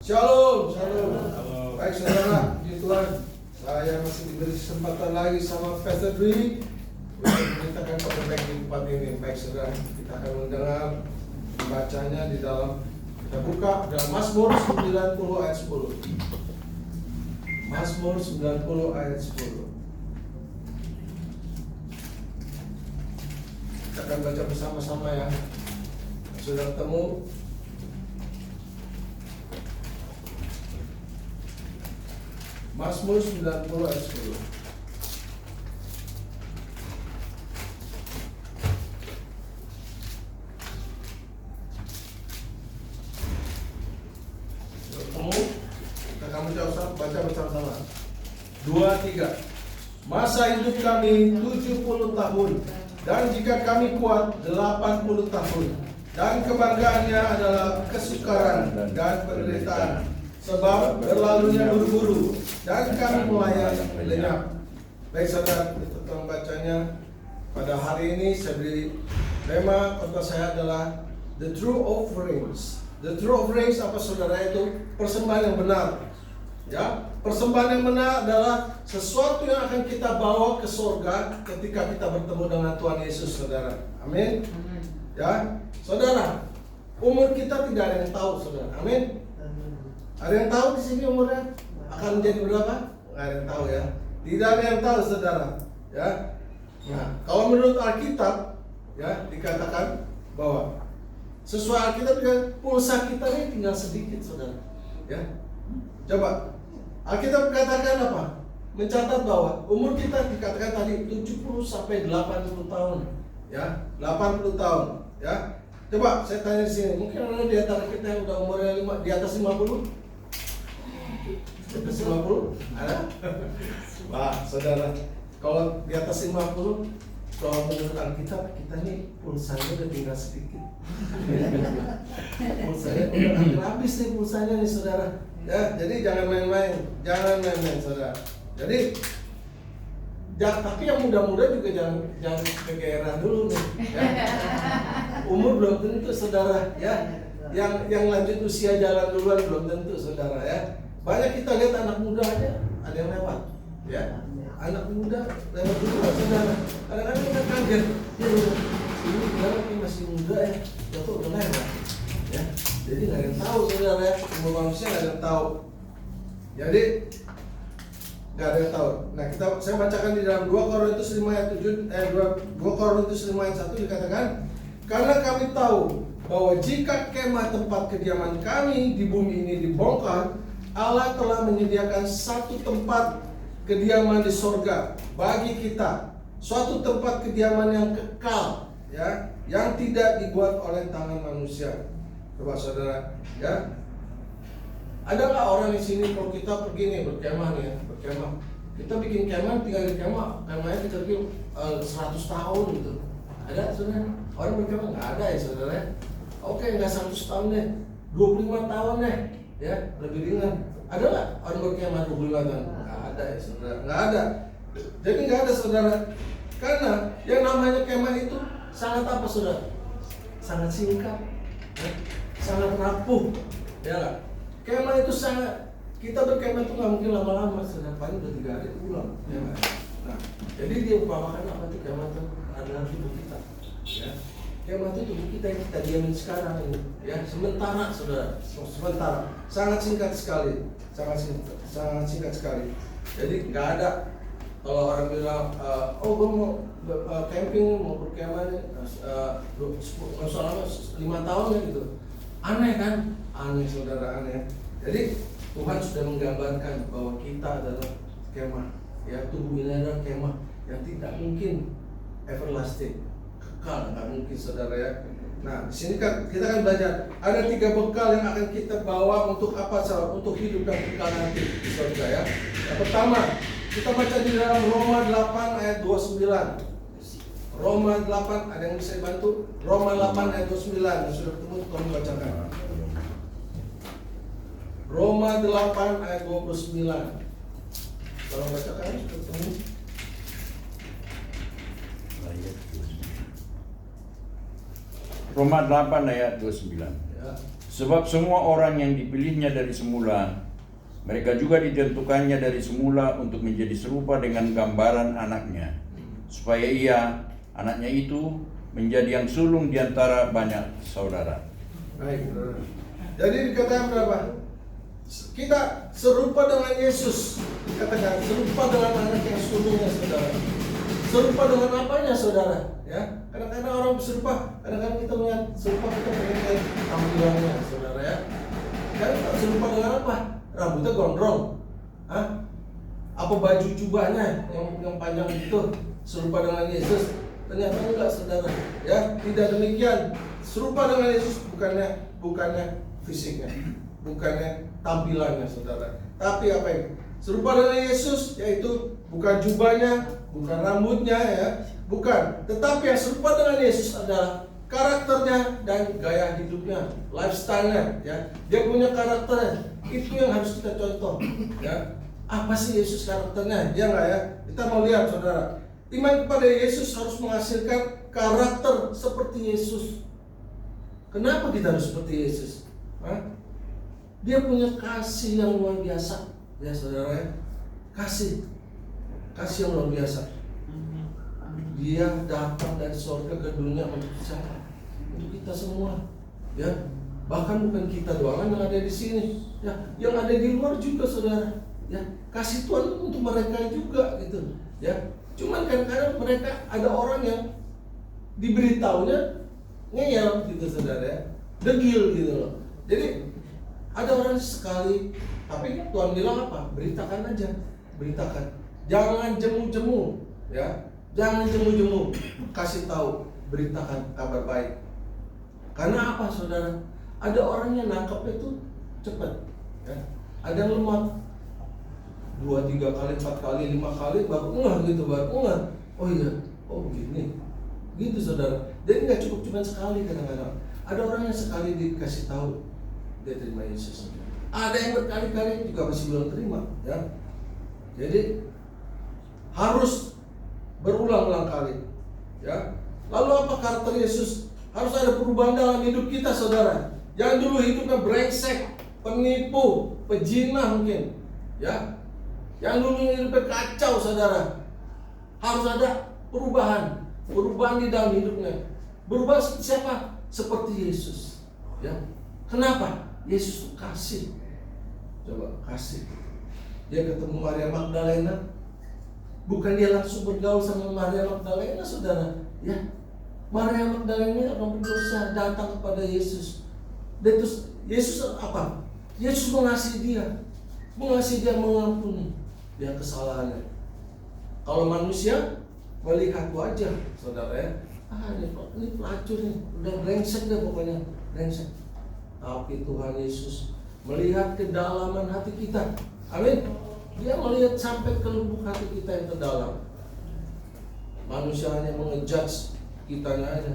Shalom, shalom. Baik saudara, puji Tuhan, saya masih diberi kesempatan lagi sama Pastor Dwi untuk memberitakan kabar baik di tempat ini. Baik saudara, kita akan mendengar membacanya di dalam, kita buka dalam Mazmur 90 ayat 10. Mazmur 90 ayat 10. Kita akan baca bersama-sama ya. Sudah ketemu? Mazmur 90 ayat 10. Ketemu? Kita akan baca bersama-sama. 2, 3. Masa hidup kami 70 tahun, dan jika kami kuat 80 tahun, dan kebanggaannya adalah kesukaran dan penderitaan, sebab berlalunya buru-buru dan kami melayang lenyap. Baik saudara, kita akan membacanya. Pada hari ini saya beri tema khotbah saya adalah The True Offerings. The True Offerings apa saudara? Itu persembahan yang benar. Ya, persembahan yang benar adalah sesuatu yang akan kita bawa ke surga ketika kita bertemu dengan Tuhan Yesus, saudara. Amin. Ya, saudara, umur kita tidak ada yang tahu, saudara. Amin. Ada yang tahu di sini umurnya akan menjadi berapa? Nggak ada yang tahu ya. Tidak ada yang tahu, saudara. Ya. Nah, kalau menurut Alkitab, ya dikatakan bahwa sesuai Alkitab pulsa kita ini tinggal sedikit, saudara. Ya. Coba Alkitab katakan apa? Mencatat bahwa umur kita dikatakan tadi 70 sampai 80 tahun. Ya, 80 tahun. Ya. Coba saya tanya di sini, mungkin ada di antara kita yang udah umurnya di atas 50? Di atas 50? Ada? Wah, saudara, kalau di atas 50, kalau menurut Alkitab, kita nih pulsanya udah tinggal sedikit. Pulsanya udah hampir habis nih pulsanya nih, saudara. Ya, jadi jangan main-main, saudara. Jadi, tapi yang muda-muda juga jangan kegeeran dulu nih. Ya. Umur belum tentu, saudara. Ya, yang lanjut usia jalan duluan belum tentu, saudara. Ya. Banyak kita lihat anak muda aja ada yang lewat, ya. Anak muda lewat dulu, saudara. Kadang-kadang kita kaget, ya ini dia masih muda ya, jatuh udah lewat, ya. Jadi nggak ada yang tahu, saudara. Ya. Umur manusia nggak ada yang tahu. Jadi nggak ada yang tahu. Nah, saya bacakan di dalam 2 Korintus 5 ayat 7, 2 Korintus 5 ayat 1 dikatakan, karena kami tahu bahwa jika kemah tempat kediaman kami di bumi ini dibongkar, Allah telah menyediakan satu tempat kediaman di sorga bagi kita, suatu tempat kediaman yang kekal, ya, yang tidak dibuat oleh tangan manusia. Coba saudara, ya, ada nggak orang di sini kalau kita pergi nih berkemah nih, ya, berkemah, kita bikin kemah, tinggal di kemahnya kita bikin 100 tahun gitu. Ada saudara? Orang berkemah nggak ada ya saudara? Oke, nggak 100 tahun deh, 25 tahun deh. Ya, lebih ringan. Ada nggak orang berkemah 25 tahun? Nggak ada ya saudara, nggak ada. Jadi nggak ada, saudara. Karena yang namanya kemah itu sangat apa, saudara? Sangat singkat, ya? Sangat rapuh, ya nggak? Kemah itu sangat, kita berkemah itu nggak mungkin lama-lama, saudara. Paling udah 3 hari pulang, ya nggak? Nah, jadi dia umpamakan apa tuh kemah itu adalah tubuh kita, ya. Kemah itu tubuh kita yang kita diamin sekarang ini, ya, sementara, saudara, sementara, sangat singkat sekali, sangat singkat sekali. Jadi nggak ada kalau orang bilang, oh gue mau camping, mau berkemah nih, selama 5 tahun ya gitu, aneh kan? Aneh, saudara, aneh. Jadi Tuhan sudah menggambarkan bahwa kita adalah kemah, ya, tubuh ini adalah kemah yang tidak mungkin everlasting. Kekal, nggak mungkin, saudara, ya. Nah, di sini kan kita akan belajar ada 3 bekal yang akan kita bawa untuk apa, saudara? Untuk hidup dan kekal nanti di surga, ya. Yang pertama, kita baca di dalam Roma 8 ayat 29. Roma 8, ada yang bisa bantu? Roma 8 ayat 29, yang sudah ketemu tolong bacakan. Roma 8 ayat 29. Tolong bacakan, sudah ketemu. Roma 8 ayat 29. Ya. Sebab semua orang yang dipilihnya dari semula, mereka juga ditentukannya dari semula untuk menjadi serupa dengan gambaran anaknya, supaya ia, anaknya itu, menjadi yang sulung di antara banyak saudara. Baik, saudara. Jadi dikatakan berapa? Kita serupa dengan Yesus. Dikatakan serupa dengan anak yang sulungnya, saudara. Serupa dengan apanya, saudara? Ya, kadang-kadang orang serupa, kadang-kadang kita melihat serupa, kita pengen tampilannya, saudara ya. Kan serupa dengan apa? Rambutnya gondrong, hah? Apa baju jubahnya yang panjang itu serupa dengan Yesus? Ternyata enggak, saudara. Ya, tidak demikian. Serupa dengan Yesus bukannya fisiknya, bukannya tampilannya, saudara. Tapi apa itu? Serupa dengan Yesus, yaitu bukan jubahnya, bukan rambutnya, ya, bukan. Tetapi yang serupa dengan Yesus adalah karakternya dan gaya hidupnya, lifestyle-nya, ya. Dia punya karakternya. Itu yang harus kita contoh, ya. Apa sih Yesus karakternya? Ya enggak ya? Kita mau lihat, saudara. Iman kepada Yesus harus menghasilkan karakter seperti Yesus. Kenapa kita harus seperti Yesus? Hah? Dia punya kasih yang luar biasa, ya saudara ya. Kasih yang luar biasa. Dia datang dari surga ke dunia untuk siapa? Untuk kita semua, ya. Bahkan bukan kita doang yang ada di sini, ya. Yang ada di luar juga, saudara. Ya, kasih Tuhan untuk mereka juga, gitu, ya. Cuman kadang-kadang mereka ada orang yang diberitahunya ngeyel, gitu, saudara ya. Degil, gitu loh. Jadi ada orang sekali, tapi Tuhan bilang apa? Beritakan aja, beritakan. Jangan jemu-jemu, ya. Jangan jemu-jemu. Kasih tahu, beritakan kabar baik. Karena apa, saudara? Ada orang yang nangkap itu cepat, ya. Ada yang lemah. 2, 3 kali, 4 kali, 5 kali baru gitu, baru oh iya, oh begini, gitu, saudara. Jadi nggak cukup cuma sekali, kadang-kadang ada orang yang sekali dikasih tahu dia terima Yesus, ada yang berkali-kali juga masih belum terima, ya. Jadi harus berulang-ulang kali, ya. Lalu apa karakter Yesus? Harus ada perubahan dalam hidup kita, saudara. Jangan dulu hidupnya brengsek, penipu, pejinah mungkin, ya. Yang dulu hidupnya kacau, saudara. Harus ada perubahan di dalam hidupnya. Berubah seperti siapa? Seperti Yesus, ya. Kenapa? Yesus itu kasih. Coba kasih. Dia ketemu Maria Magdalena, bukan dia langsung bergaul sama Maria Magdalena, saudara, ya. Maria Magdalena orang berdosa datang kepada Yesus. Dan terus Yesus apa? Yesus mengasihi dia, mengampuni dia kesalahannya. Kalau manusia melihat wajah, saudara ya, ini pelacur nih, udah brengsek deh pokoknya, brengsek. Tapi Tuhan Yesus melihat kedalaman hati kita, amin. Dia melihat sampai ke lubuk hati kita yang terdalam. Manusia hanya mengejudge kitanya aja.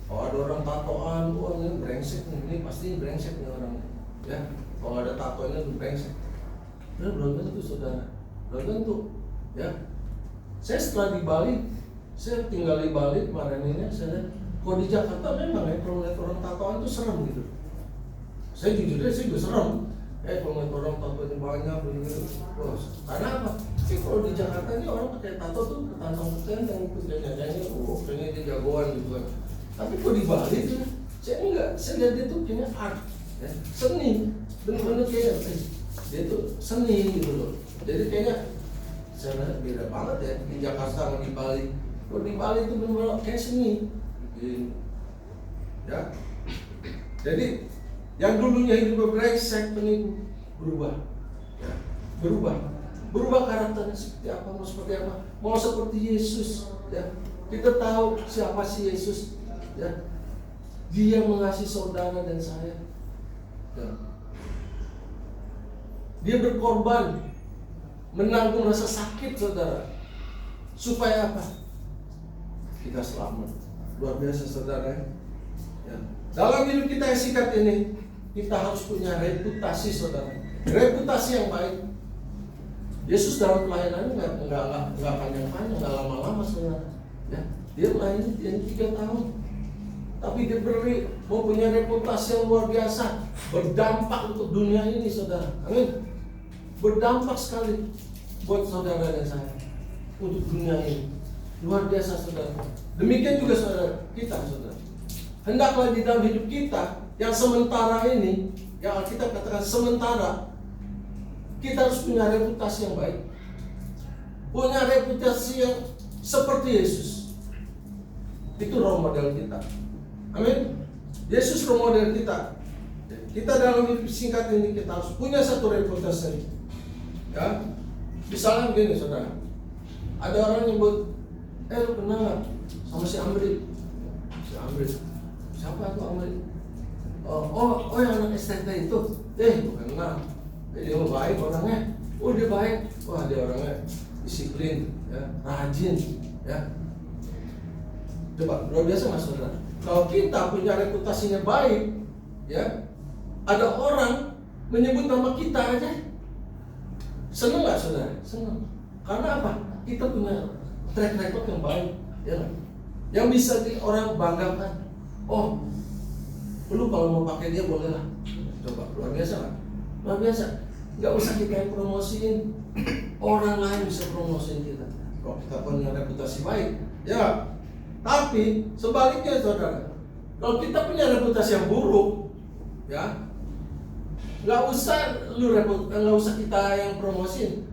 Oh, ada orang tatoan, oh ini brengsek nih, ini pasti brengsek nih orang, ya. Kalau ada tatonya itu brengsek. Belum tentu, saudara. Belum tentu, ya. Saya setelah di Bali, saya tinggal di Bali kemarin ini, saya lihat, kalau di Jakarta memang ya, kalau lihat orang tatoan itu serem gitu. Saya jujur aja, saya juga serem. Kalau lihat orang tatonya banyak, begitu. Karena apa? Kalau di Jakarta ini orang pakai tato tuh ketantang yang ikut nyanyi, kayaknya dia jagoan gitu kan. Tapi kalau di Bali tuh, saya enggak, saya lihat dia tuh kayaknya art, ya. Seni, benar-benar kayak dia tuh seni gitu loh. Jadi kayaknya saya lihat beda banget ya di Jakarta sama di Bali. Kalau di Bali itu benar-benar kayak seni, gitu. Ya. Jadi yang dulunya hidup brengsek, penipu, berubah, ya. Berubah karakternya seperti apa, mau seperti Yesus, ya. Kita tahu siapa sih Yesus, ya. Dia mengasihi saudara dan saya, ya. Dia berkorban, menanggung rasa sakit, saudara, supaya apa? Kita selamat. Luar biasa, saudara, ya. Dalam hidup kita yang singkat ini, kita harus punya reputasi, saudara, reputasi yang baik. Yesus dalam pelayanannya nggak panjang-panjang, nggak lama-lama, saudara, ya. Dia melayani 3 tahun, tapi diberi mempunyai reputasi yang luar biasa, berdampak untuk dunia ini, saudara. Amin. Berdampak sekali buat saudara dan saya untuk dunia ini. Luar biasa, saudara. Demikian juga saudara kita, saudara. Hendaklah di dalam hidup kita yang sementara ini, yang Alkitab katakan sementara, kita harus punya reputasi yang baik. Punya reputasi yang seperti Yesus. Itu role model kita. Amin. Yesus role model kita. Kita dalam hidup singkat ini kita harus punya satu reputasi. Ya. Misalnya begini, saudara. Ada orang nyebut, lu kenal gak sama si Amri? Si Amri. Siapa tuh Amri? Oh yang anak STT itu. Bukan kenal. Dia baik orangnya. Oh dia baik. Wah dia orangnya disiplin, ya, rajin, ya. Coba luar biasa mas saudara. Kalau kita punya reputasinya baik, ya, ada orang menyebut nama kita aja, seneng nggak saudara? Seneng. Karena apa? Kita punya track record yang baik, ya kan? Yang bisa orang banggakan. Oh, lu kalau mau pakai dia boleh lah. Coba luar biasa kan? Luar biasa. Nggak usah kita yang promosiin, orang lain bisa promosiin kita. Kalau kita punya reputasi baik, ya. Tapi sebaliknya saudara, kalau kita punya reputasi yang buruk, ya, nggak usah kita yang promosiin.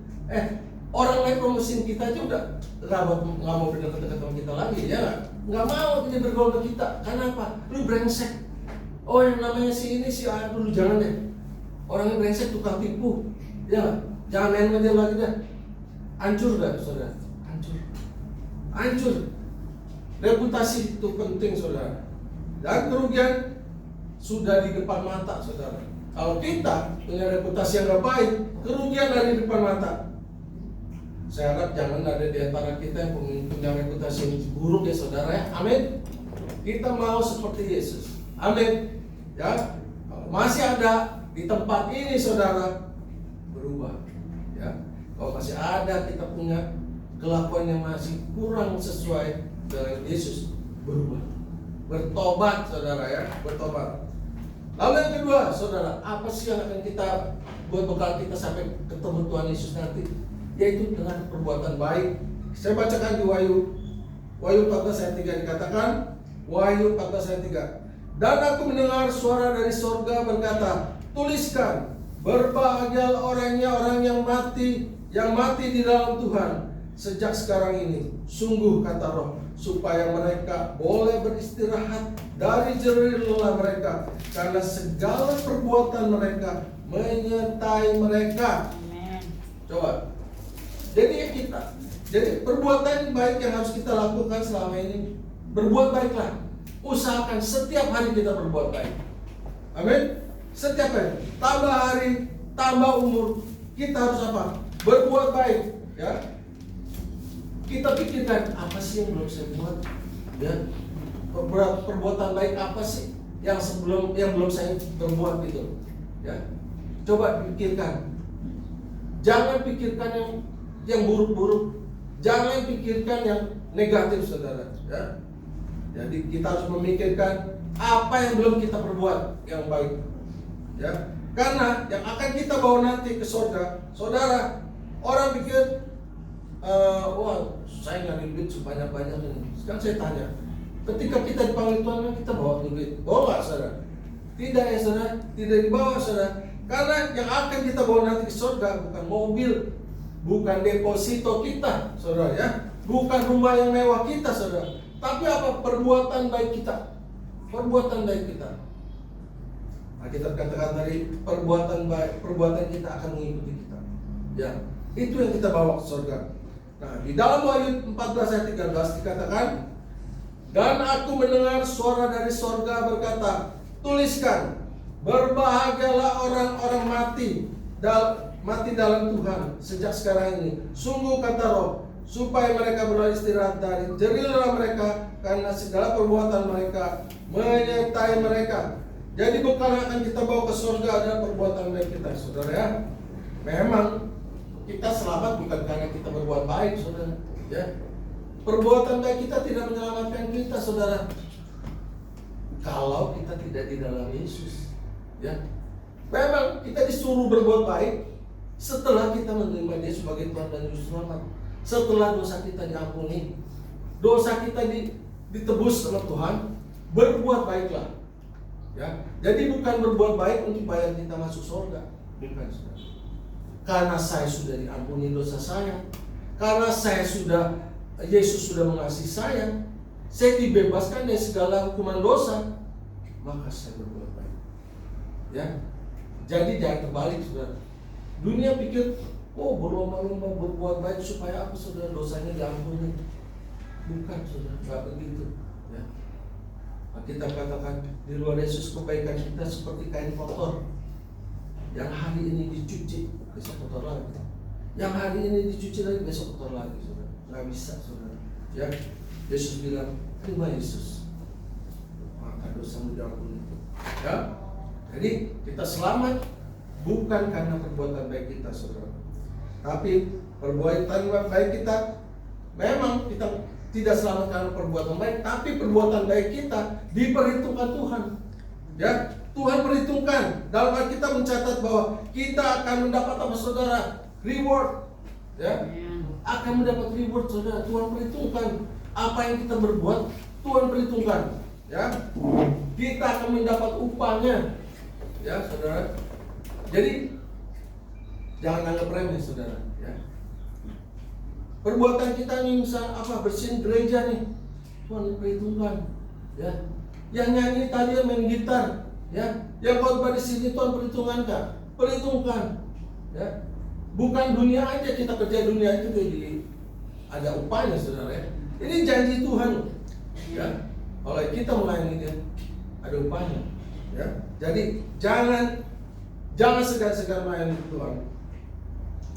Orang lain promosiin kita aja udah nggak mau dekat-dekat sama kita lagi, ya nggak mau dia bergaul ke kita. Karena apa? Lu brengsek. Oh yang namanya si ini si A dulu jangan deh. Orangnya brengsek, tukang tipu, ya jangan main sama dia lagi dah. Hancur dah saudara, hancur. Reputasi itu penting saudara. Dan kerugian sudah di depan mata saudara. Kalau kita punya reputasi yang gak baik, kerugian ada di depan mata. Saya harap jangan ada di antara kita yang punya reputasi yang buruk ya saudara ya. Amin. Kita mau seperti Yesus. Amin. Ya. Kalau masih ada di tempat ini saudara, berubah. Ya. Kalau masih ada kita punya kelakuan yang masih kurang sesuai dengan Yesus, berubah, bertobat saudara ya, bertobat. Lalu yang kedua saudara, apa sih yang akan kita buat bekal kita sampai ketemu Tuhan Yesus nanti? Yaitu dengan perbuatan baik. Saya bacakan di Wahyu 14 ayat 3 dikatakan, Wahyu 14 ayat 3. Dan aku mendengar suara dari sorga berkata, tuliskan, berbahagialah orang yang mati di dalam Tuhan sejak sekarang ini. Sungguh kata Roh, supaya mereka boleh beristirahat dari jerih lelah mereka, karena segala perbuatan mereka menyertai mereka. Amen. Coba. Jadi perbuatan baik yang harus kita lakukan selama ini, berbuat baiklah. Usahakan setiap hari kita berbuat baik. Amin. Setiap hari, tambah hari, tambah umur, kita harus apa? Berbuat baik, ya. Kita pikirkan apa sih yang belum saya buat, ya. Perbuatan baik apa sih yang belum saya perbuat gitu, ya. Coba pikirkan. Jangan pikirkan yang buruk-buruk. Jangan pikirkan yang negatif, saudara, ya. Jadi kita harus memikirkan apa yang belum kita perbuat yang baik, ya. Karena yang akan kita bawa nanti ke surga, saudara, orang pikir, wah saya nggak duit sebanyak-banyaknya. Sekarang saya tanya, ketika kita dipanggil Tuhan, kita bawa duit? Bawa nggak saudara? Tidak ya saudara, tidak dibawa saudara. Karena yang akan kita bawa nanti ke surga bukan mobil, bukan deposito kita, saudara ya, bukan rumah yang mewah kita, saudara. Tapi apa? Perbuatan baik kita. Perbuatan baik kita. Nah, kita katakan tadi perbuatan baik, perbuatan kita akan mengikuti kita. Ya, itu yang kita bawa ke surga. Nah, di dalam Wahyu 14 ayat 13 dikatakan, dan aku mendengar suara dari surga berkata, tuliskan, berbahagialah orang-orang mati dalam Tuhan sejak sekarang ini. Sungguh kata Roh, supaya mereka beristirahat dari jerih lelah mereka, karena segala perbuatan mereka menyertai mereka. Jadi bekal yang akan kita bawa ke surga adalah perbuatan baik kita, saudara ya. Memang kita selamat bukan karena kita berbuat baik, saudara ya. Perbuatan baik kita tidak menyelamatkan kita, saudara. kalau kita tidak di dalam Yesus. Ya, memang kita disuruh berbuat baik setelah kita menerima Dia sebagai Tuhan dan Juru Selamat. Setelah dosa kita diampuni, dosa kita ditebus sama Tuhan, berbuat baiklah. Ya, jadi bukan berbuat baik untuk bayar kita masuk surga, bukan, saudara. Karena saya sudah diampuni dosa saya, karena Yesus sudah mengasihi saya dibebaskan dari segala hukuman dosa, maka saya berbuat baik. Ya, jadi jangan terbalik, saudara. Dunia pikir, oh berlomba-lomba berbuat baik supaya apa, saudara? Dosanya diampuni. Bukan, saudara, nggak begitu. Ya. Kita katakan di luar Yesus kebaikan kita seperti kain kotor yang hari ini dicuci, besok kotor lagi. Yang hari ini dicuci lagi, besok kotor lagi, saudara. Nggak bisa, saudara. Ya, Yesus bilang, terima Yesus, maka dosamu diampuni. Ya, jadi kita selamat bukan karena perbuatan baik kita, saudara. Tapi perbuatan baik kita, memang kita tidak selamat karena perbuatan baik, tapi perbuatan baik kita diperhitungkan Tuhan. Ya, Tuhan perhitungkan. Dalam Alkitab mencatat bahwa kita akan mendapat apa, saudara? Reward. Ya, akan mendapat reward, saudara. Tuhan perhitungkan apa yang kita berbuat. Tuhan perhitungkan. Ya, kita akan mendapat upahnya. Ya, saudara. Jadi jangan anggap remeh, saudara. Ya. Perbuatan kita nih, misal apa, bersihin gereja nih, Tuhan perhitungkan. Ya, yang nyanyi tadi, yang main gitar, ya, yang khotbah di sini, Tuhan perhitungkan. Ya, bukan dunia aja, kita kerja dunia itu jadi ada upahnya, saudara. Ya. Ini janji Tuhan. Ya, kalau kita melayani Dia, ada upahnya. Ya, jadi jangan segan-segan melayani Tuhan.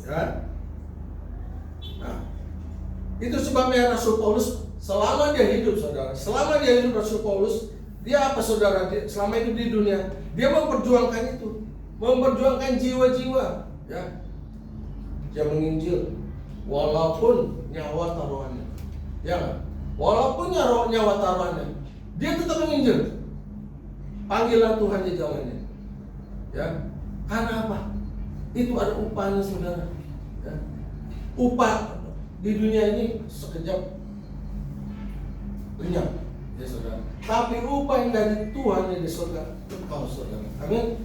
Ya. Nah, itu sebabnya Rasul Paulus selama dia hidup, saudara, Rasul Paulus, dia apa, saudara? Selama hidup di dunia, dia memperjuangkan itu, memperjuangkan jiwa-jiwa, ya. Dia menginjil, walaupun nyawa taruhannya, ya, walaupun nyawa taruhannya, dia tetap menginjil. Panggilan Tuhan di jalannya, ya. Karena apa? Itu ada upahnya, saudara. Ya. Upah di dunia ini sekejap lenyap, ya saudara. Tapi upah yang dari Tuhan yang di surga kekal, saudara. Amin.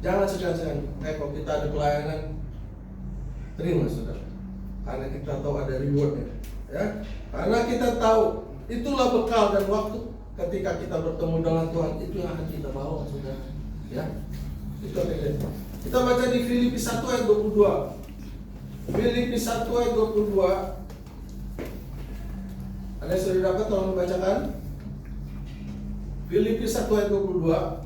Jangan segan-segan. Kalau kita ada pelayanan, terima, saudara. Karena kita tahu ada rewardnya, ya. Karena kita tahu itulah bekal dan waktu ketika kita bertemu dengan Tuhan, itu yang akan kita bawa, saudara. Ya. Itu akan kita baca di Filipi 1 ayat 22. Filipi 1 ayat 22. Ada yang sudah dapat, tolong membacakan. Filipi 1 ayat 22.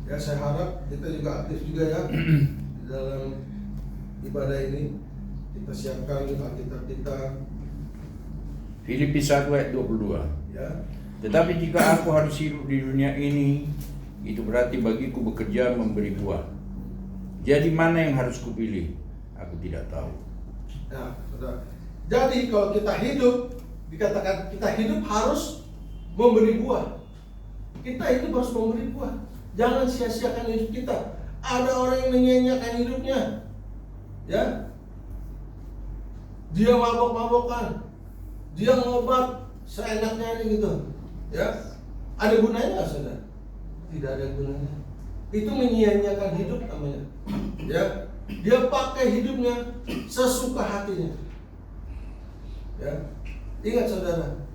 Ya, saya harap kita juga aktif juga, ya, di dalam ibadah ini. Kita siapkan Alkitab kita. Filipi 1 ayat 22. Ya. Tetapi jika aku harus hidup di dunia ini, itu berarti bagiku bekerja memberi buah. Jadi mana yang harus kupilih? Aku tidak tahu. Nah, saudara. Jadi kalau kita hidup, dikatakan kita hidup harus memberi buah. Kita hidup harus memberi buah. Jangan sia-siakan hidup kita. Ada orang yang menyanyiakan hidupnya, ya. Dia mabok-mabokan, dia ngobat seenaknya ini gitu, ya. Ada gunanya nggak, saudara? Tidak ada gunanya. Itu menyia-nyiakan hidup namanya. Ya, dia pakai hidupnya sesuka hatinya. Ya, ingat, saudara,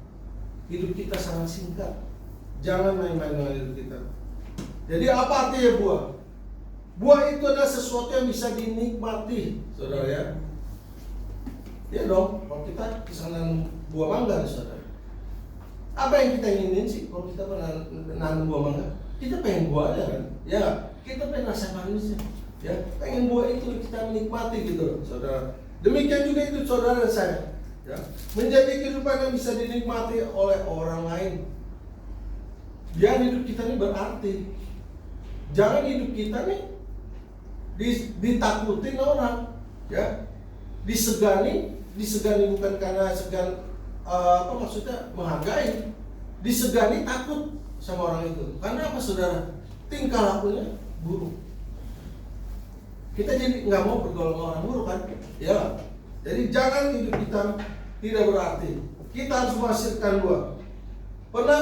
hidup kita sangat singkat. Jangan main-main dengan hidup kita. Jadi apa artinya buah? Buah itu adalah sesuatu yang bisa dinikmati, saudara, ya. Ya dong, kalau kita kesana buah mangga, saudara. Apa yang kita inginin sih kalau kita menanam buah mangga? Kita pengen buahnya, kan? Ya, kita pengen rasa manisnya. Ya, pengen buah itu kita menikmati gitu, saudara. Demikian juga itu, saudara dan saya. Ya, menjadi kehidupan yang bisa dinikmati oleh orang lain. Biar hidup kita ini berarti. Jangan hidup kita nih ditakutin orang, ya, disegani, disegani bukan karena segan apa maksudnya menghargai, disegani takut sama orang itu. Karena apa saudara? Tingkah lakunya buruk. Kita jadi nggak mau bergaul sama orang buruk kan? Ya. Jadi jangan hidup kita tidak berarti. Kita harus menghasilkan buah. Pernah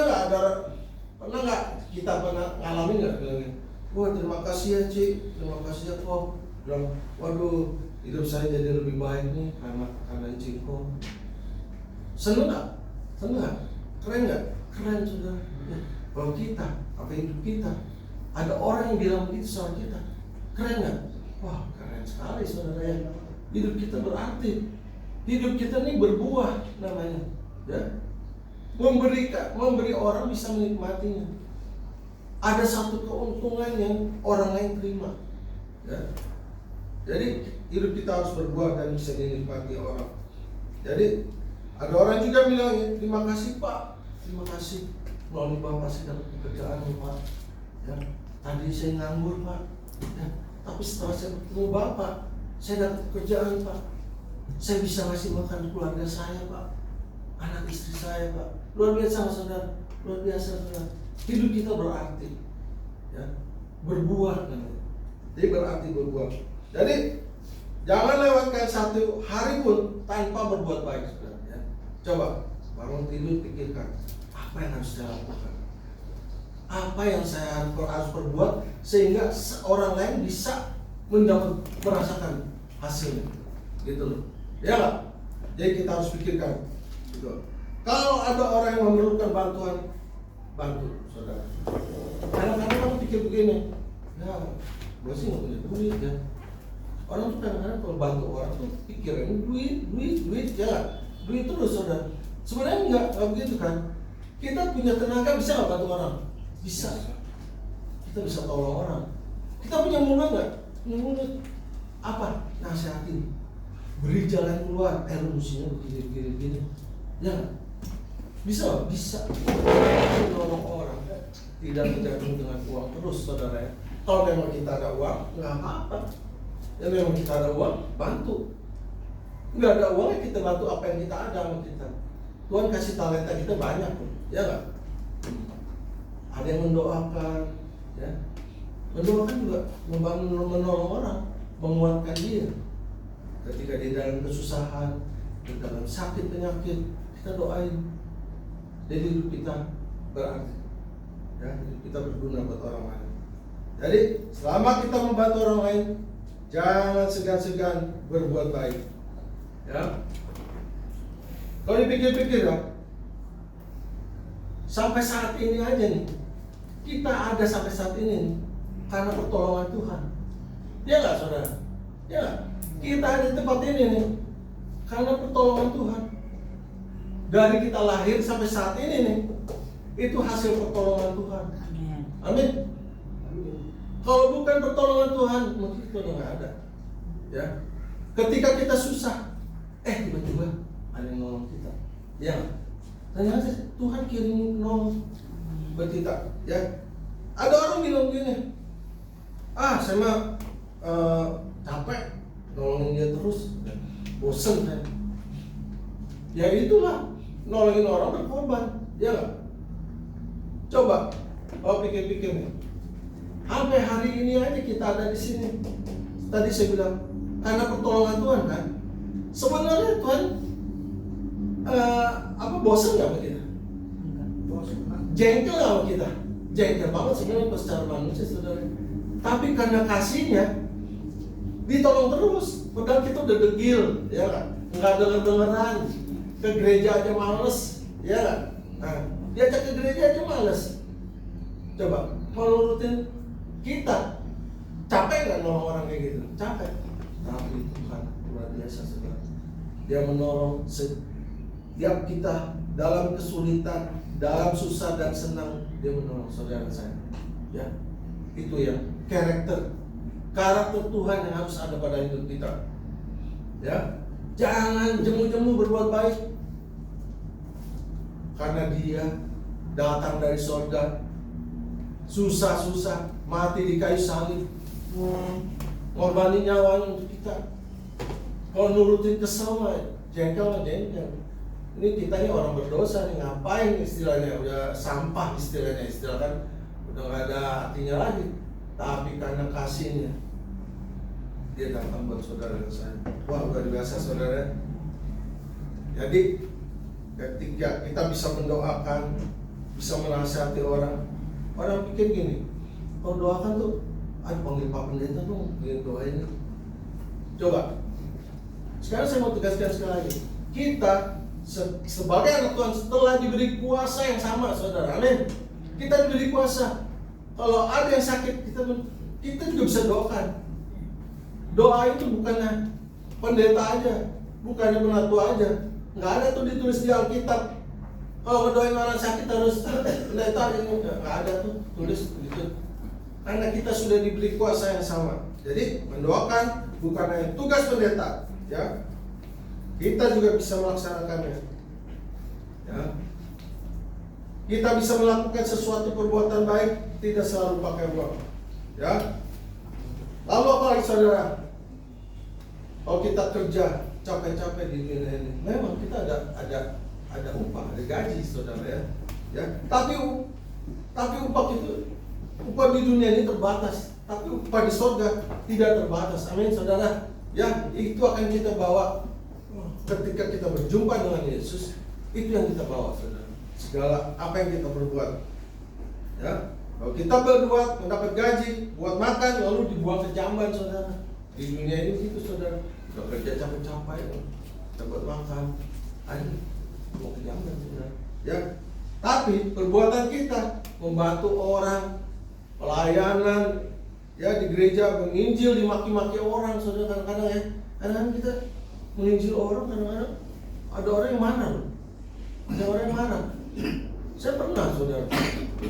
nggak kita ngalamin nggak bilangin, wah terima kasih ya Ci, terima kasih ya kok. Bilang, waduh hidup saya jadi lebih baik nih karena Ciko. Seneng nggak? Seneng nggak? Keren nggak? Keren saudara. Ya, kalau kita, apa hidup kita, ada orang yang bilang begitu sama kita, keren nggak? Wah keren sekali saudara ya. Hidup kita berarti, hidup kita ini berbuah namanya, ya. Memberi orang bisa menikmatinya. Ada satu keuntungan yang orang lain terima, ya. Jadi hidup kita harus berbuah dan bisa dinikmati orang. Jadi ada orang juga bilang, ya, terima kasih Pak, terima kasih melalui Bapak saya dapat pekerjaan Pak. Ya, tadi saya nganggur Pak, ya, tapi setelah saya bertemu Bapak, saya dapat pekerjaan Pak. Saya bisa ngasih makan keluarga saya Pak, anak istri saya Pak. Luar biasa saudara, luar biasa saudara. Hidup kita berarti, ya, berbuah namanya. Jadi berarti berbuah. Jadi jangan lewatkan satu hari pun tanpa berbuat baik saudara. Ya. Coba bangun tidur pikirkan apa yang harus saya lakukan, apa yang saya harus perbuat sehingga orang lain bisa merasakan hasilnya, gitu loh. Ya nggak? Jadi kita harus pikirkan, gitu. Kalau ada orang yang memerlukan bantuan, bantu saudara. Kadang-kadang kamu pikir begini, ya gue sih nggak punya duit ya. Orang tuh kadang-kadang kalau bantu orang tuh pikirannya duit, ya duit terus saudara. Sebenarnya nggak begitu kan. Kita punya tenaga bisa nggak bantu orang? Bisa. Kita bisa tolong orang. Kita punya mulut nggak? Punya mulut. Apa? Nasihatin. Beri jalan keluar. Lu mestinya begini. Ya. Bisa. Tolong orang. Tidak tergantung dengan uang terus saudara ya. Kalau memang kita ada uang, nggak apa-apa. Ya memang kita ada uang, bantu. Nggak ada uang ya kita bantu apa yang kita ada sama kita. Tuhan kasih talenta kita banyak tuh, ya nggak? Ada yang mendoakan, ya. Mendoakan juga menolong orang, menguatkan dia. Ketika di dalam kesusahan, di dalam sakit penyakit, kita doain. Jadi hidup kita berarti, ya, hidup kita berguna buat orang lain. Jadi selama kita membantu orang lain, jangan segan-segan berbuat baik, ya. Kalau dipikir-pikir ya, sampai saat ini aja nih, kita ada sampai saat ini nih, karena pertolongan Tuhan. Ya nggak saudara? Ya nggak? Kita ada di tempat ini nih, karena pertolongan Tuhan. Dari kita lahir sampai saat ini nih, itu hasil pertolongan Tuhan. Amin. Kalau bukan pertolongan Tuhan, mungkin itu nggak ada. Ya, ketika kita susah, tiba-tiba ada yang nolong kita. Ya, ternyata Tuhan kirim nolong buat kita. Ya, ada orang bilang gini, saya mah capek nolongin dia terus, bosen saya. Ya itulah, nolongin orang berkorban, ya nggak? Coba, kalau pikir-pikir nih. Sampai hari ini aja kita ada di sini. Tadi saya bilang karena pertolongan Tuhan kan. Sebenarnya Tuhan bosan nggak sama kita? Jengkel nggak sama kita? Jengkel banget sebenarnya secara manusia saudara. Tapi karena kasihnya ditolong terus. Padahal kita udah degil, ya kan? Nggak denger-dengeran. Ke gereja aja males, ya kan? Nah, diajak ke gereja aja males. Coba kalau rutin kita capek nggak nolong orang kayak gitu? Capek. Tapi Tuhan luar biasa saudara. Dia menolong setiap kita dalam kesulitan, dalam susah dan senang, dia menolong saudara saya. Ya, itu yang karakter Tuhan yang harus ada pada hidup kita. Ya, jangan jemu-jemu berbuat baik, karena dia datang dari surga, susah-susah, mati di kayu salib, ngorbanin nyawanya untuk kita. Kalau nurutin kesel, jengkel. Ini kita ini orang berdosa nih, ngapain istilahnya, udah sampah istilahnya, istilah kan udah nggak ada artinya lagi. Tapi karena kasihnya, dia datang buat saudara dan saya. Wah, luar biasa saudara. Jadi ketika kita bisa mendoakan, bisa menasihati orang pikir gini, kalau doakan tuh, panggil Pak Pendeta dong, doain. Coba, sekarang saya mau tegaskan sekali lagi, kita sebagai anak Tuhan setelah diberi kuasa yang sama, saudara, amin. Kita diberi kuasa. Kalau ada yang sakit, kita juga bisa doakan. Doa itu bukannya pendeta aja, bukannya penatua aja. Nggak ada tuh ditulis di Alkitab. Kalau ngedoain orang sakit harus pendeta, nggak ada tuh tulis gitu. Karena kita sudah diberi kuasa yang sama. Jadi mendoakan bukan hanya tugas pendeta, ya. Kita juga bisa melaksanakannya. Ya. Kita bisa melakukan sesuatu perbuatan baik, tidak selalu pakai uang. Ya. Lalu apa lagi saudara? Kalau kita kerja capek-capek di dunia ini, memang kita ada upah, ada gaji saudara ya. Ya. Tapi upah itu, upah di dunia ini terbatas, tapi upah di surga tidak terbatas. Amin saudara. Ya, itu akan kita bawa ketika kita berjumpa dengan Yesus. Itu yang kita bawa saudara. Segala apa yang kita berbuat. Ya. Kalau kita berbuat mendapat gaji buat makan, lalu dibuang ke jamban saudara. Di dunia ini gitu saudara. Udah kerja capek-capek, kita buat makan, ayo buang ke jamban saudara. Ya. Tapi perbuatan kita membantu orang, pelayanan, ya di gereja menginjil, dimaki-maki orang saudara. Kadang-kadang ya, kadang-kadang kita menginjil orang, kadang-kadang ada orang yang marah loh. Ada orang yang marah. Saya pernah saudara,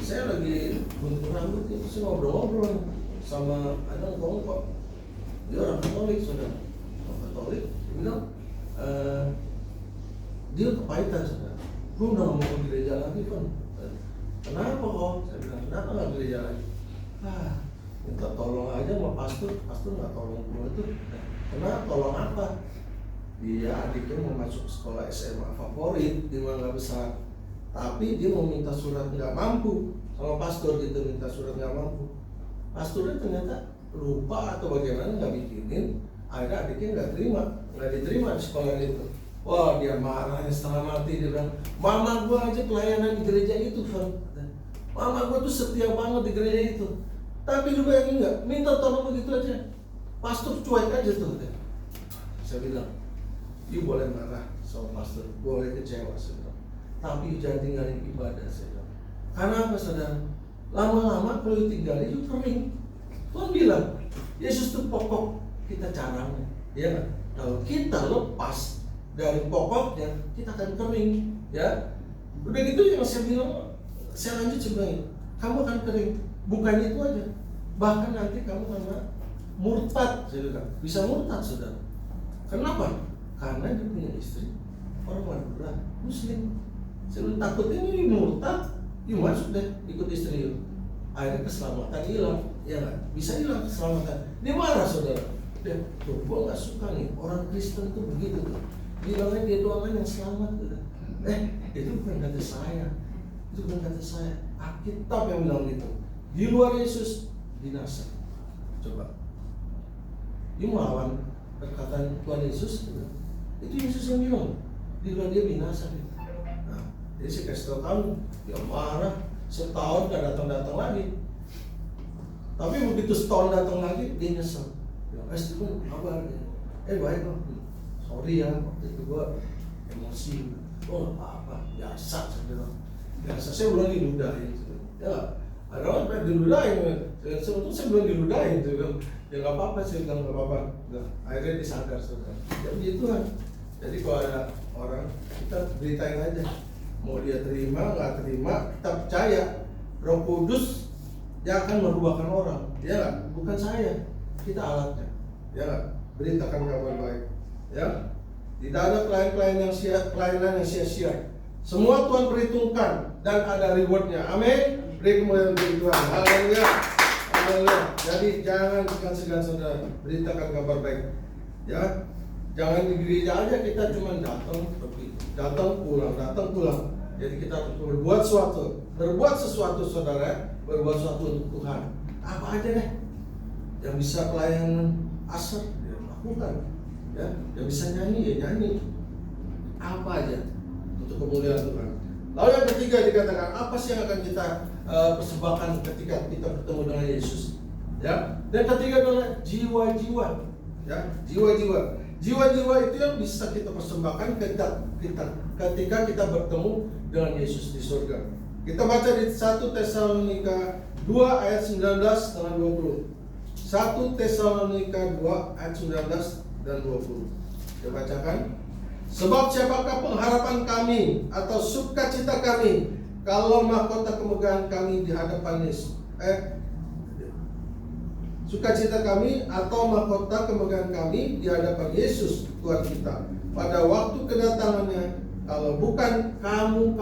saya lagi gunting rambut itu, saya ngobrol-ngobrol sama ada kok, dia orang Katolik saudara, orang Katolik, dia bilang dia kepahitan saudara, gue udah gak mau ke gereja lagi kan. Kenapa kok? Saya bilang kenapa nggak ke gereja lagi? Minta tolong aja sama pastor nggak tolong gue tuh. Kenapa? Tolong apa? Dia adiknya mau masuk sekolah SMA favorit di Mangga Besar, tapi dia mau minta surat nggak mampu sama pastor gitu, minta surat nggak mampu. Pastornya ternyata lupa atau bagaimana nggak bikinin, akhirnya adiknya nggak diterima di sekolah itu. Wah, dia marahnya setengah mati. Dia bilang, mama gua aja pelayanan di gereja itu, Van. Mama gua tuh setia banget di gereja itu. Tapi lu bayangin nggak, minta tolong begitu aja, pastor cuek aja tuh. Saya bilang, you boleh marah sama pastor, boleh kecewa saudara, tapi jangan tinggalin ibadah saudara. Karena apa saudara? Lama-lama kalau tinggalin itu kering. Tuhan bilang, Yesus itu pokok kita caranya. Ya, kalau kita lepas dari pokoknya, kita akan kering. Ya, udah gitu yang saya bilang, saya lanjut sebenarnya, kamu akan kering. Bukan itu aja, bahkan nanti kamu akan murtad, saya bilang, bisa murtad saudara. Kenapa? Karena dia punya istri orang Madura Muslim. Saya bilang, takut ini murtad, yuk masuk deh ikut istri yuk. Akhirnya keselamatan hilang, ya kan? Bisa hilang keselamatan. Dia marah saudara. Dia, tuh, gua nggak suka nih orang Kristen tuh begitu tuh. Bilangnya dia doang yang selamat tuh. Itu bukan kata saya, itu bukan kata saya. Alkitab yang bilang gitu. Di luar Yesus binasa. Coba, dia melawan perkataan Tuhan Yesus. Itu Yesus yang bilang, di luar dia binasa. Nah, jadi saya kasih tahu kamu, dia marah. Setahun gak datang lagi. Tapi begitu setahun datang lagi, dia nyesel. Bilang, Steven, kabar? Baik kok. Sorry ya, waktu itu gua emosi. Oh, apa-apa, biasa saya bilang. Biasa, saya belum diludahin. Ya, ada orang pengen diludahin. Sebetulnya saya belum diludahin. Ya nggak apa-apa, saya bilang nggak apa-apa. Akhirnya disadar saudara. Ya begitu kan. Jadi kalau ada orang, kita beritain aja. Mau dia terima, nggak terima, kita percaya Roh Kudus yang akan merubahkan orang. Ya nggak? Bukan saya, kita alatnya. Ya nggak? Beritakan kabar baik. Ya, tidak ada pelayanan yang sia-sia. Semua Tuhan perhitungkan dan ada rewardnya. Amin. Beri kemuliaan bagi Tuhan. Haleluya. Haleluya. Jadi jangan segan-segan saudara, beritakan kabar baik. Ya, Jangan di gereja aja kita cuma datang pulang. Jadi kita berbuat sesuatu saudara, berbuat sesuatu untuk Tuhan. Apa aja deh yang bisa pelayanan asar ya lakukan, ya yang bisa nyanyi ya nyanyi, apa aja untuk kemuliaan Tuhan. Lalu yang ketiga dikatakan apa sih yang akan kita persembahkan ketika kita bertemu dengan Yesus, ya. Dan ketiga adalah jiwa-jiwa, ya jiwa-jiwa itu yang bisa kita persembahkan ketika kita bertemu dengan Yesus di surga. Kita baca di 1 Tesalonika 2 ayat 19 dan 20. 1 Tesalonika 2 ayat 19 dan 20. Kita bacakan. Sebab siapakah pengharapan kami atau sukacita kami kalau mahkota kemegahan kami di hadapan Yesus? Sukacita kami atau mahkota kemegahan kami di hadapan Yesus Tuhan kita pada waktu kedatangannya, kalau bukan kamu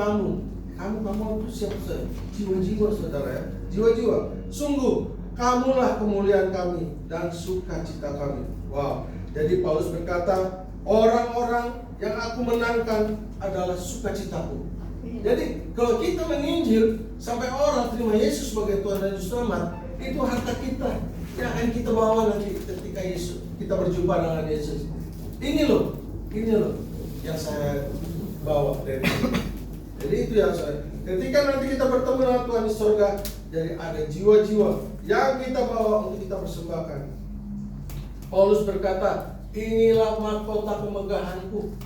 itu siapa? Jiwa-jiwa saudara, ya, jiwa-jiwa. Sungguh kamulah kemuliaan kami dan sukacita kami. Wow. Jadi Paulus berkata, orang-orang yang aku menangkan adalah sukacitaku. Jadi kalau kita menginjil sampai orang terima Yesus sebagai Tuhan dan Juru Selamat, itu harta kita yang akan kita bawa nanti ketika Yesus kita berjumpa dengan Yesus. Ini loh yang saya bawa dari sini. Jadi itu yang saya. Ketika nanti kita bertemu dengan Tuhan di surga, jadi ada jiwa-jiwa yang kita bawa untuk kita persembahkan. Paulus berkata, inilah mahkota kemegahanku.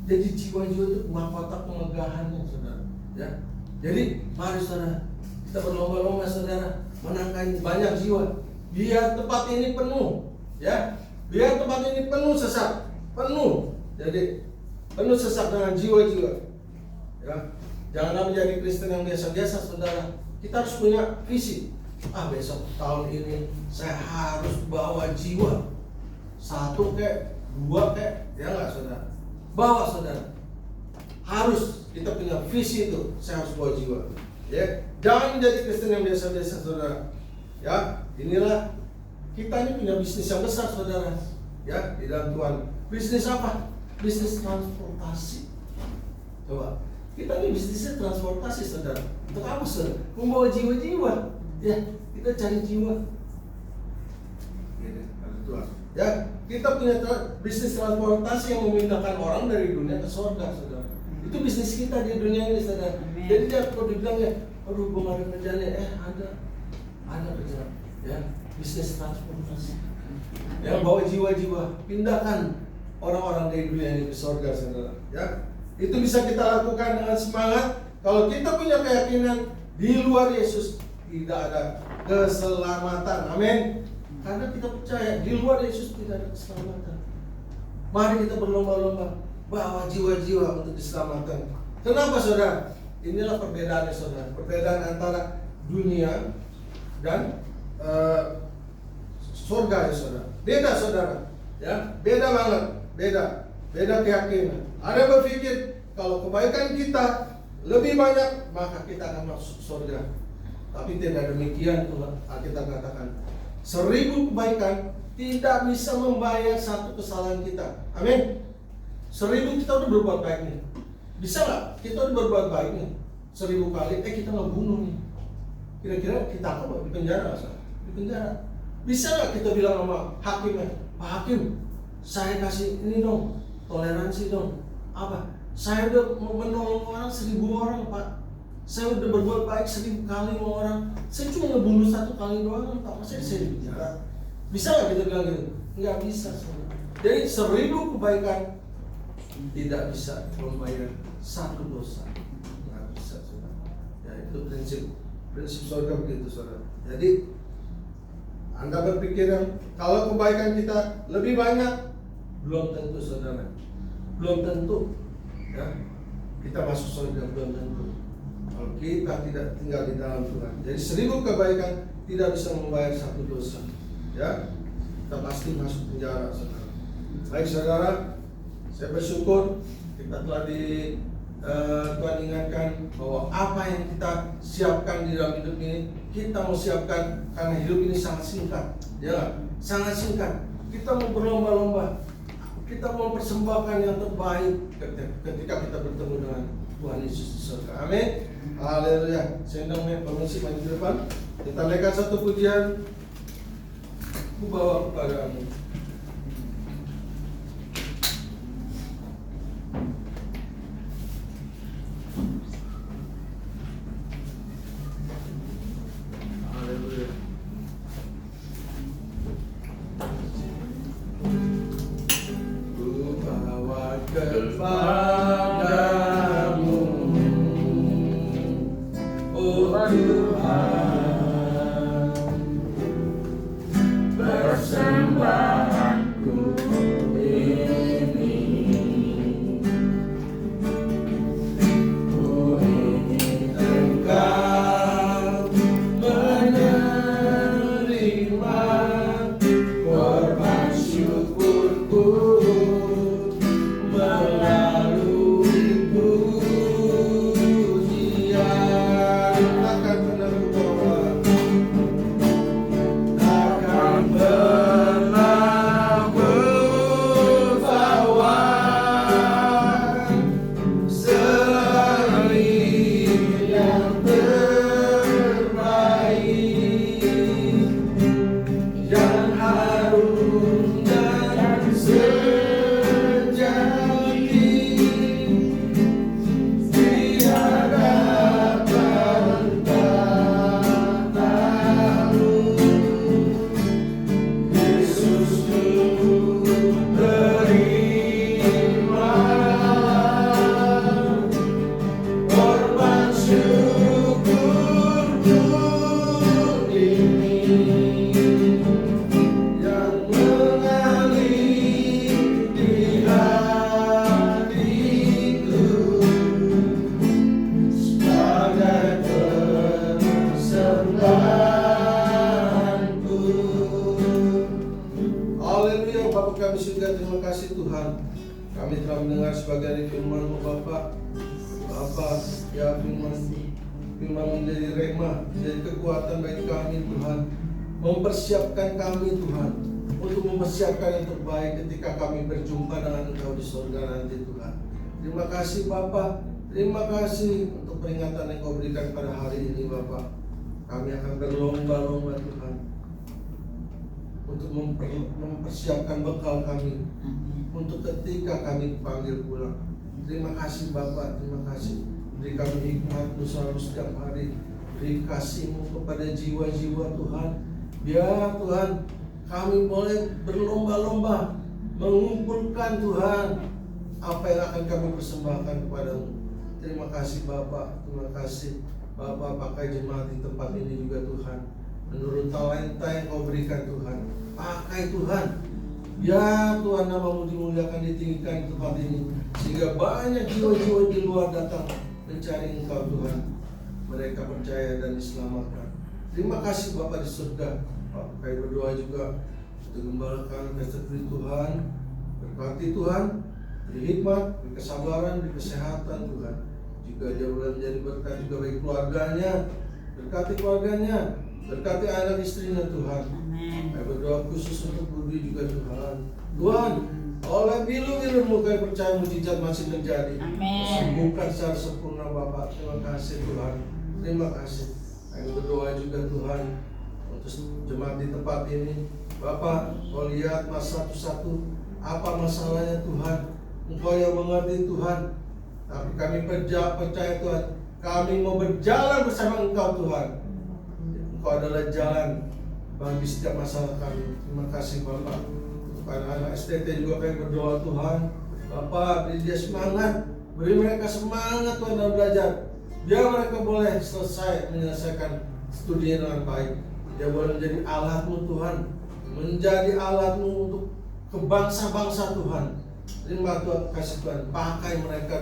Jadi jiwa-jiwa itu mahkota kemegahannya, saudara. Ya. Jadi mari saudara, kita berlomba-lomba saudara menangkan banyak jiwa. Biar tempat ini penuh, ya. Biar tempat ini penuh sesak, penuh. Jadi penuh sesak dengan jiwa-jiwa. Ya. Janganlah menjadi Kristen yang biasa-biasa, saudara. Kita harus punya visi. Besok tahun ini saya harus bawa jiwa. 1 kek, 2 kek, ya nggak saudara? Bawa saudara. Harus kita punya visi itu. Saya harus bawa jiwa. Ya, jangan menjadi Kristen yang biasa-biasa, saudara. Ya, inilah kita ini punya bisnis yang besar, saudara. Ya, di dalam Tuhan. Bisnis apa? Bisnis transportasi. Coba, kita ini bisnisnya transportasi, saudara. Untuk apa, saudara? Membawa jiwa-jiwa. Ya, kita cari jiwa. Ini, Tuhan. Ya, kita punya bisnis transportasi yang memindahkan orang dari dunia ke surga, saudara. Itu bisnis kita di dunia ini, saudara. Jadi dia kalau dibilang ya, aduh, gue ada kerjanya, ada kerjaan, ya, bisnis transportasi. Ya, bawa jiwa-jiwa, pindahkan orang-orang dari dunia ini ke surga, saudara. Ya, itu bisa kita lakukan dengan semangat. Kalau kita punya keyakinan di luar Yesus tidak ada keselamatan, amin. Karena kita percaya di luar Yesus tidak ada keselamatan. Mari kita berlomba-lomba bawa jiwa-jiwa untuk diselamatkan. Kenapa, saudara? Inilah perbedaannya, saudara. Perbedaan antara dunia dan surga, ya saudara. Beda, saudara. Ya, beda banget. Beda keyakinan. Ada yang berpikir kalau kebaikan kita lebih banyak maka kita akan masuk surga. Tapi tidak demikian, Tuhan. Kita katakan 1000 kebaikan tidak bisa membayar 1 kesalahan kita. Amin. 1000 kita udah berbuat baik nih. Bisa nggak kita udah berbuat baik nih 1000 kali, kita nggak bunuh nih. Kira-kira kita apa? Di penjara, di penjara. Bisa nggak kita bilang sama hakimnya, Pak Hakim, saya kasih ini dong, toleransi dong. Apa? Saya udah menolong orang 1000 orang, Pak. Saya udah berbuat baik 1000 kali sama orang. Saya cuma ngebunuh 1 kali doang, Pak. Masa saya di penjara? Bisa nggak kita bilang gitu? Nggak bisa, saudara. Jadi 1000 kebaikan tidak bisa membayar 1 dosa. Nggak bisa, saudara. Ya, itu prinsip surga begitu, saudara. Jadi Anda berpikir kalau kebaikan kita lebih banyak, belum tentu, saudara. Belum tentu, ya. Kita masuk surga, belum tentu. Kalau kita tidak tinggal di dalam Tuhan. Jadi 1000 kebaikan tidak bisa membayar 1 dosa. Ya, kita pasti masuk penjara, saudara. Baik, saudara, saya bersyukur kita telah Tuhan ingatkan bahwa apa yang kita siapkan di dalam hidup ini, kita mau siapkan karena hidup ini sangat singkat. Ya, sangat singkat. Kita mau berlomba-lomba. kita mau persembahkan yang terbaik ketika kita bertemu dengan Tuhan Yesus di surga. Amin. Haleluya. Sendang permisi maju ke depan. Kita naikkan satu pujian. Ku bawa kepadamu. Haleluya. Ku bawa kepadamu, oh Tuhan, persembahanku ini. Ku ingin Engkau menerima korban syukurku melalui pujian. Takkan pernah ku bawa, takkan pernah ku bawa selain yang terbaik, yang harum dan sejati, tiada bantah tahu. Yesusku, terima korban syukurku ini, yang mengalir di hatiku sebagai persembahanku. Haleluya. Bapa kami surga, terima kasih Tuhan, kami telah mendengar sebagian firman-Mu Bapa. Bapa, ya firman menjadi rema, menjadi kekuatan bagi kami Tuhan, mempersiapkan kami Tuhan untuk mempersiapkan yang terbaik ketika kami berjumpa dengan Engkau di surga nanti Tuhan. Terima kasih Bapa, terima kasih untuk peringatan yang Kau berikan pada hari ini Bapa. Kami akan berlomba-lomba Tuhan untuk mempersiapkan bekal kami untuk ketika kami dipanggil pulang. Terima kasih Bapa, terima kasih. Beri kami hikmat-Mu selalu setiap hari. Beri kasih-Mu kepada jiwa-jiwa Tuhan. Biar Tuhan kami boleh berlomba-lomba mengumpulkan Tuhan apa yang akan kami persembahkan kepada-Mu. Terima kasih Bapa, terima kasih Bapa. Pakai jemaat di tempat ini juga Tuhan, menurut talenta yang Kau berikan Tuhan. Pakai Tuhan. Ya Tuhan, nama-Mu dimuliakan, ditinggikan di tempat ini, sehingga banyak jiwa-jiwa di luar datang mencari Engkau Tuhan. Mereka percaya dan diselamatkan. Terima kasih Bapa di surga. Kami berdoa juga untuk gembalakan pesta Tuhan. Berkati Tuhan, beri hikmat, beri kesabaran, beri kesehatan Tuhan. Jika dia boleh menjadi berkat juga bagi keluarganya, berkati keluarganya, berkati anak istrinya Tuhan. Kami berdoa khusus untuk Budi juga Tuhan. Tuhan, oleh bilu-bilu-Mu kami percaya mujizat masih terjadi. Sembuhkan secara sempurna Bapak. Terima kasih Tuhan. Terima kasih. Kami berdoa juga Tuhan untuk jemaat di tempat ini. Bapak, Kau lihat satu-satu apa masalahnya Tuhan. Engkau yang mengerti Tuhan. Tapi kami percaya Tuhan, kami mau berjalan bersama Engkau Tuhan. Engkau adalah jalan bagi setiap masalah kami. Terima kasih Bapak. Untuk anak-anak STT juga kami berdoa Tuhan. Bapak, beri dia semangat, beri mereka semangat Tuhan dalam belajar. Biar mereka boleh menyelesaikan studinya dengan baik. Dia boleh menjadi alat-Mu Tuhan, menjadi alat-Mu untuk ke bangsa-bangsa Tuhan. Terima kasih Tuhan, pakai mereka